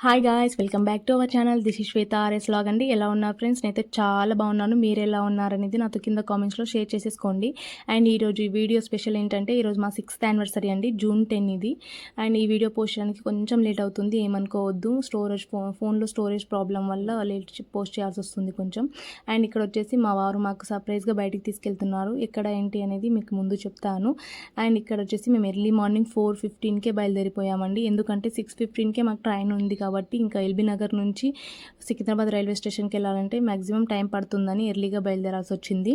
Hi guys, welcome back to our channel. This is Shweta RS log అండి. ఎలా ఉన్నారు friends? నేనైతే చాలా బాగున్నాను. మీరు ఎలా ఉన్నారనేది నాతో కింద కామెంట్స్లో షేర్ చేసేసుకోండి. అండ్ ఈరోజు ఈ వీడియో స్పెషల్ ఏంటంటే, ఈరోజు మా 6th యానివర్సరీ అండి, June 10 ఇది. అండ్ ఈ వీడియో పోస్ట్ చేయడానికి కొంచెం లేట్ అవుతుంది, ఏమనుకోవద్దు. ఫోన్లో స్టోరేజ్ ప్రాబ్లం వల్ల లేట్ పోస్ట్ చేయాల్సి వస్తుంది కొంచెం. అండ్ ఇక్కడ వచ్చేసి మా వారు మాకు సర్ప్రైజ్గా బయటికి తీసుకెళ్తున్నారు. ఎక్కడ ఏంటి అనేది మీకు ముందు చెప్తాను. అండ్ ఇక్కడ వచ్చేసి మేము ఎర్లీ మార్నింగ్ 4:15కే బయలుదేరిపోయామండి. ఎందుకంటే 6:15కే మాకు ట్రైన్ ఉంది కాబట్టి ఇంకా ఎల్బీ నగర్ నుంచి సికింద్రాబాద్ రైల్వే స్టేషన్కి వెళ్ళాలంటే మ్యాక్సిమం టైం పడుతుందని ఎర్లీగా బయలుదేరాల్సి వచ్చింది.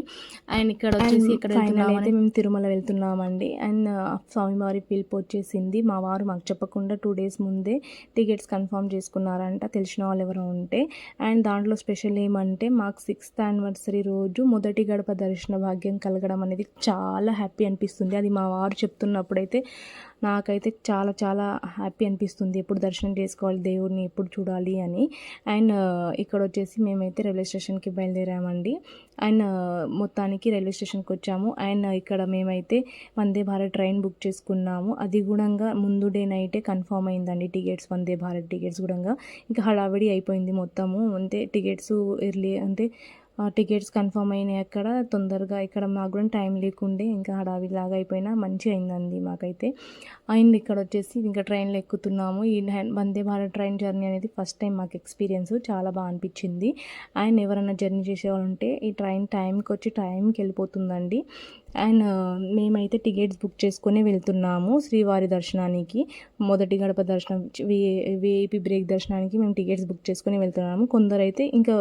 అండ్ ఇక్కడ వచ్చేసి ఇక్కడ వెళ్తున్నామంటే మేము తిరుమల వెళ్తున్నామండి. అండ్ స్వామివారి పిలుపు వచ్చేసింది. మా వారు మాకు చెప్పకుండా 2 days ముందే టికెట్స్ కన్ఫర్మ్ చేసుకున్నారంట, తెలిసిన వాళ్ళు ఎవరో ఉంటే. అండ్ దాంట్లో స్పెషల్ ఏమంటే, మాకు 6th యానివర్సరీ రోజు మొదటి గడప దర్శన భాగ్యం కలగడం అనేది చాలా హ్యాపీ అనిపిస్తుంది. అది మా వారు చెప్తున్నప్పుడైతే నాకైతే చాలా చాలా హ్యాపీ అనిపిస్తుంది. ఎప్పుడు దర్శనం చేసుకోవాలి దేవుడిని, ఎప్పుడు చూడాలి అని. అండ్ ఇక్కడ వచ్చేసి మేమైతే రైల్వే స్టేషన్కి బయలుదేరామండి. అండ్ మొత్తానికి రైల్వే స్టేషన్కి వచ్చాము. అండ్ ఇక్కడ మేమైతే వందే భారత్ ట్రైన్ బుక్ చేసుకున్నాము. అది కూడా ముందు డే నైటే కన్ఫర్మ్ అయిందండి టికెట్స్, వందే భారత్ టికెట్స్ కూడా. ఇంకా హడావిడి అయిపోయింది మొత్తము. అంటే టికెట్స్ ఎర్లీ అంటే టికెట్స్ కన్ఫర్మ్ అయినాయి అక్కడ తొందరగా. ఇక్కడ మాకు కూడా టైం లేకుండే, ఇంకా హడావిడిలాగా అయిపోయినా మంచిగా అయిందండి మాకైతే. అండ్ ఇక్కడ వచ్చేసి ఇంకా ట్రైన్లో ఎక్కుతున్నాము. ఈ వందే భారత్ ట్రైన్ జర్నీ అనేది ఫస్ట్ టైం మాకు ఎక్స్పీరియన్స్, చాలా బాగా అనిపించింది. అండ్ ఎవరైనా జర్నీ చేసేవాళ్ళు ఉంటే ఈ ట్రైన్ టైంకి వచ్చి టైంకి వెళ్ళిపోతుందండి. అండ్ మేమైతే టికెట్స్ బుక్ చేసుకొని వెళ్తున్నాము శ్రీవారి దర్శనానికి. మొదటి గడప దర్శనం, విఐపి బ్రేక్ దర్శనానికి మేము టికెట్స్ బుక్ చేసుకొని వెళ్తున్నాము. కొందరైతే ఇంకా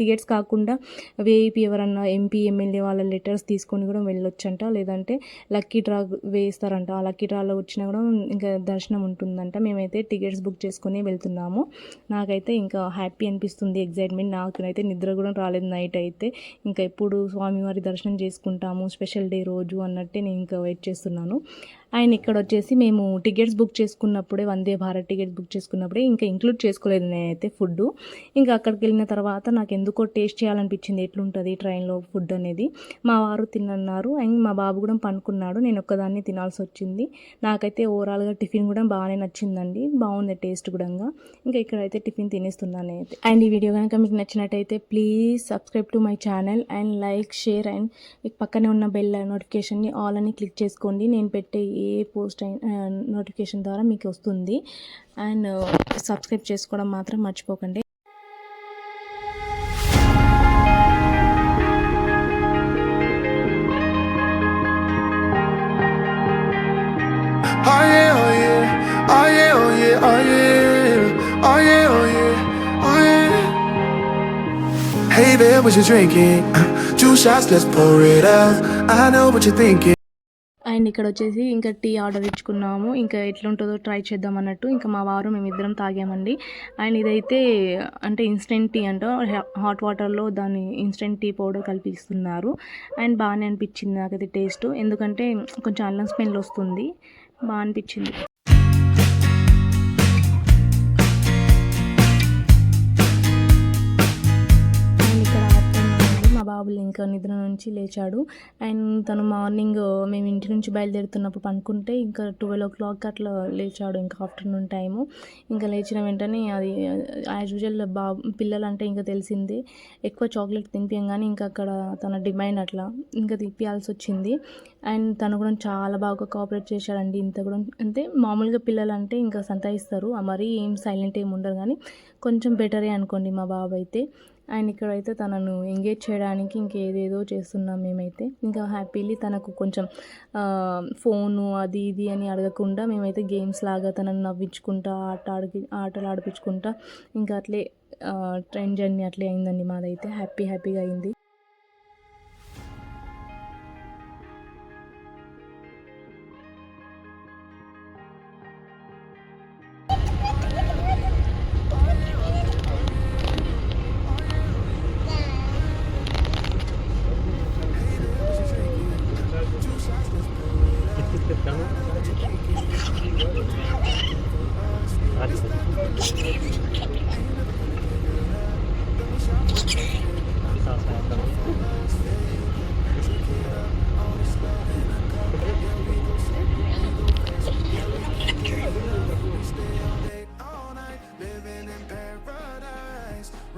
టికెట్స్ కాకుండా విఐపి ఎవరన్నా ఎంపీ ఎమ్మెల్యే వాళ్ళ లెటర్స్ తీసుకొని కూడా వెళ్ళొచ్చంట, లేదంటే లక్కీ డ్రా వేస్తారంట. ఆ లక్కీ డ్రాలో వచ్చినా కూడా ఇంకా దర్శనం ఉంటుందంట. మేమైతే టికెట్స్ బుక్ చేసుకొని వెళ్తున్నాము. నాకైతే ఇంకా హ్యాపీ అనిపిస్తుంది, ఎగ్జైట్మెంట్. నాకైతే నిద్ర కూడా రాలేదు నైట్ అయితే. ఇంకా ఎప్పుడు స్వామివారి దర్శనం చేసుకుంటాము స్పెషల్ డే రోజు అన్నట్టే నేను ఇంకా వెయిట్ చేస్తున్నాను. అండ్ ఇక్కడ వచ్చేసి మేము tickets book చేసుకున్నప్పుడే, Vande Bharat tickets book చేసుకున్నప్పుడే ఇంకా ఇంక్లూడ్ చేసుకోలేదు నేనైతే ఫుడ్. ఇంకా అక్కడికి వెళ్ళిన తర్వాత నాకు ఎందుకో టేస్ట్ చేయాలనిపించింది ఎట్లుంటుంది ట్రైన్లో ఫుడ్ అనేది. మా వారు తినన్నారు. అండ్ మా బాబు కూడా పనుకున్నాడు, నేను ఒక్కదాన్ని తినాల్సి వచ్చింది. నాకైతే ఓవరాల్గా టిఫిన్ కూడా బాగానే నచ్చిందండి, బాగుంది టేస్ట్ కూడా. ఇంకా ఇక్కడైతే టిఫిన్ తినేస్తున్నాను అయితే. అండ్ ఈ వీడియో కనుక మీకు నచ్చినట్టయితే please subscribe to my channel and like, share. And పక్కనే ఉన్న బెల్ నోటిఫికేషన్ని ఆల్ అని క్లిక్ చేసుకోండి. నేను పెట్టే ఏ పోస్ట్ నోటిఫికేషన్ ద్వారా మీకు వస్తుంది. అండ్ సబ్స్క్రైబ్ చేసుకోవడం మాత్రం మర్చిపోకండి. Hey there, what you drinking? 2 shots, let's pour it out. I know what you're thinking. And ఇక్కడ వచ్చేసి ఇంకా టీ ఆర్డర్ ఇచ్చుకున్నాము. ఇంకా ఎట్లుంటుందో ట్రై చేద్దాం అన్నట్టు ఇంకా మా వారు మేమిద్దరం తాగామండి. అండ్ ఇదైతే అంటే ఇన్స్టెంట్ టీ అంట, హాట్ వాటర్లో దాన్ని ఇన్స్టెంట్ టీ పౌడర్ కలిపిస్తున్నారు. అండ్ బాగానే అనిపించింది నాకైతే టేస్ట్, ఎందుకంటే కొంచెం అల్లం స్మెల్ వస్తుంది, బాగా అనిపించింది. బాబులు ఇంకా నిద్ర నుంచి లేచాడు. అండ్ తను మార్నింగ్ మేము ఇంటి నుంచి బయలుదేరుతున్నప్పుడు పనుకుంటే ఇంకా 12 o'clock అట్లా లేచాడు, ఇంకా ఆఫ్టర్నూన్ టైము. ఇంకా లేచిన వెంటనే అది యాజ్ యూజువల్ పిల్లలు అంటే ఇంకా తెలిసిందే, ఎక్కువ చాక్లెట్ తినిపించగానే ఇంకా అక్కడ తన డిమాండ్ అట్లా ఇంకా తిప్పియాల్సి వచ్చింది. అండ్ తను కూడా చాలా బాగా కోఆపరేట్ చేశాడండి. ఇంత కూడా అంటే మామూలుగా పిల్లలు అంటే ఇంకా సంతాయిస్తారు, మరీ ఏం సైలెంట్ ఏమి ఉండరు, కానీ కొంచెం బెటరే అనుకోండి మా బాబు అయితే. అండ్ ఇక్కడైతే తనను ఎంగేజ్ చేయడానికి ఇంకేదేదో చేస్తున్నాం మేమైతే. ఇంకా హ్యాపీలీ తనకు కొంచెం ఫోను అది ఇది అని అడగకుండా మేమైతే గేమ్స్ లాగా తనను నవ్వించుకుంటా ఆటలు ఆడిపించుకుంటా ఇంకా అట్లే ట్రైన్ జర్నీ అట్లే అయిందండి మాదైతే. హ్యాపీగా అయింది.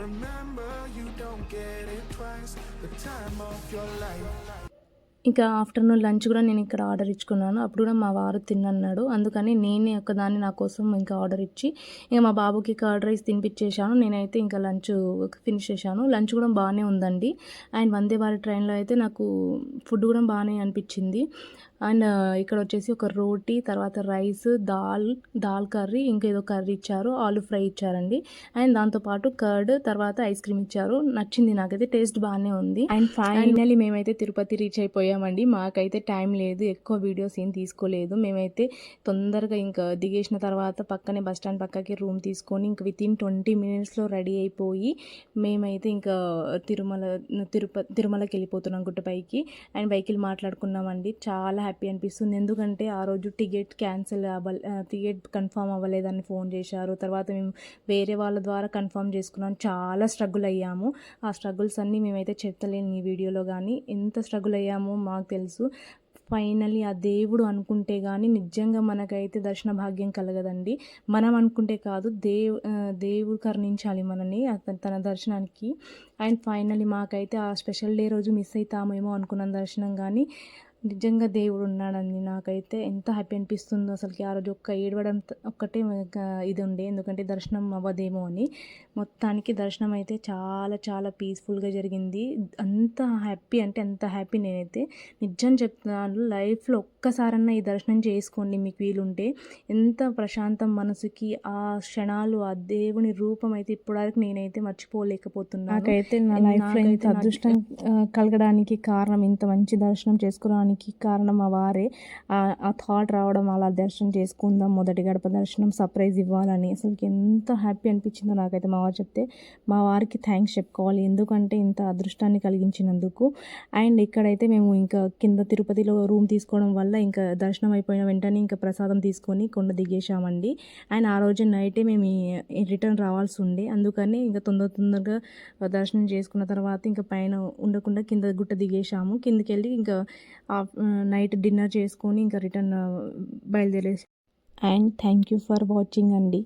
remember you don't get it twice, the time of your life. ఇంకా ఆఫ్టర్నూన్ లంచ్ కూడా నేను ఇక్కడ ఆర్డర్ ఇచ్చుకున్నాను. అప్పుడు కూడా మా వారు తినన్నాడు. అందుకని నేనే ఒక్కదాన్ని నా కోసం ఇంకా ఆర్డర్ ఇచ్చి ఇక మా బాబుకి కర్డ్ రైస్ తినిపించేశాను. నేనైతే ఇంకా లంచ్ ఫినిష్ చేశాను. లంచ్ కూడా బాగానే ఉందండి. అండ్ వందే భారత్ ట్రైన్లో అయితే నాకు ఫుడ్ కూడా బాగానే అనిపించింది. అండ్ ఇక్కడ వచ్చేసి ఒక రోటీ, తర్వాత రైస్, దాల్ కర్రీ, ఇంకా ఏదో కర్రీ ఇచ్చారు, ఆలు ఫ్రై ఇచ్చారండి. అండ్ దాంతోపాటు కర్డ్, తర్వాత ఐస్ క్రీమ్ ఇచ్చారు. నచ్చింది నాకైతే, టేస్ట్ బాగానే ఉంది. అండ్ ఫైనల్లీ మేమైతే తిరుపతి రీచ్ అయిపోయామండి. మాకైతే టైం లేదు, ఎక్కువ వీడియోస్ ఏం తీసుకోలేదు. మేమైతే తొందరగా ఇంకా దిగేసిన తర్వాత పక్కనే బస్ స్టాండ్ పక్కకి రూమ్ తీసుకొని ఇంకా వితిన్ 20 minutesలో రెడీ అయిపోయి మేమైతే ఇంకా తిరుమలకి వెళ్ళిపోతున్నాం గుట్టపైకి. And vehicle మాట్లాడుకున్నామండి. చాలా హ్యాపీ అనిపిస్తుంది. ఎందుకంటే ఆ రోజు టికెట్ కన్ఫర్మ్ అవ్వలేదని ఫోన్ చేశారు. తర్వాత మేము వేరే వాళ్ళ ద్వారా కన్ఫర్మ్ చేసుకున్నాం. చాలా స్ట్రగుల్ అయ్యాము. ఆ స్ట్రగుల్స్ అన్నీ మేమైతే చెప్తలేను ఈ వీడియోలో, కానీ ఎంత స్ట్రగుల్ అయ్యామో మాకు తెలుసు. ఫైనల్లీ ఆ దేవుడు అనుకుంటే కానీ నిజంగా మనకైతే దర్శన భాగ్యం కలగదండి. మనం అనుకుంటే కాదు, దేవుడు కరుణించాలి మనని తన దర్శనానికి. అండ్ ఫైనల్లీ మాకైతే ఆ స్పెషల్ డే రోజు మిస్ అవుతామేమో అనుకున్నాం దర్శనం, కానీ నిజంగా దేవుడు ఉన్నాడండి. నాకైతే ఎంత హ్యాపీ అనిపిస్తుందో అసలుకి. ఆ రోజు ఏడవడం ఒక్కటే ఇది ఉండే, ఎందుకంటే దర్శనం అవ్వదేమో అని. మొత్తానికి దర్శనం అయితే చాలా చాలా పీస్ఫుల్గా జరిగింది. అంత హ్యాపీ అంటే అంత హ్యాపీ. నేనైతే నిజం చెప్తున్నాను, లైఫ్లో ఒక్కసారన్నా ఈ దర్శనం చేసుకోండి మీకు వీలుంటే. ఎంత ప్రశాంతం మనసుకి. ఆ క్షణాలు, ఆ దేవుని రూపం అయితే ఇప్పటివరకు నేనైతే మర్చిపోలేకపోతున్నాను. నాకైతే నా లైఫ్లో ఇంత అదృష్టం కలగడానికి కారణం, ఇంత మంచి దర్శనం చేసుకోవడానికి కారణం మా వారే. ఆ థాట్ రావడం, అలా దర్శనం చేసుకుందాం, మొదటి గడప దర్శనం సర్ప్రైజ్ ఇవ్వాలని. అసలుకి ఎంత హ్యాపీ అనిపించిందో నాకైతే మా వారు చెప్తే. మా వారికి థ్యాంక్స్ చెప్పుకోవాలి, ఎందుకంటే ఇంత అదృష్టాన్ని కలిగించినందుకు. అండ్ ఇక్కడైతే మేము ఇంకా కింద తిరుపతిలో రూమ్ తీసుకోవడం వల్ల ఇంకా దర్శనం అయిపోయిన వెంటనే ఇంకా ప్రసాదం తీసుకొని కొండ దిగేసామండి. అండ్ ఆ రోజు నైటే మేము రిటర్న్ రావాల్సి ఉండే, అందుకని ఇంకా తొందరగా దర్శనం చేసుకున్న తర్వాత ఇంకా పైన ఉండకుండా కింద గుట్ట దిగేసాము. కిందకి వెళ్ళి ఇంకా నైట్ డిన్నర్ చేసుకొని ఇంకా రిటర్న్ బయలుదేరేసి. And thank you for watching అండి.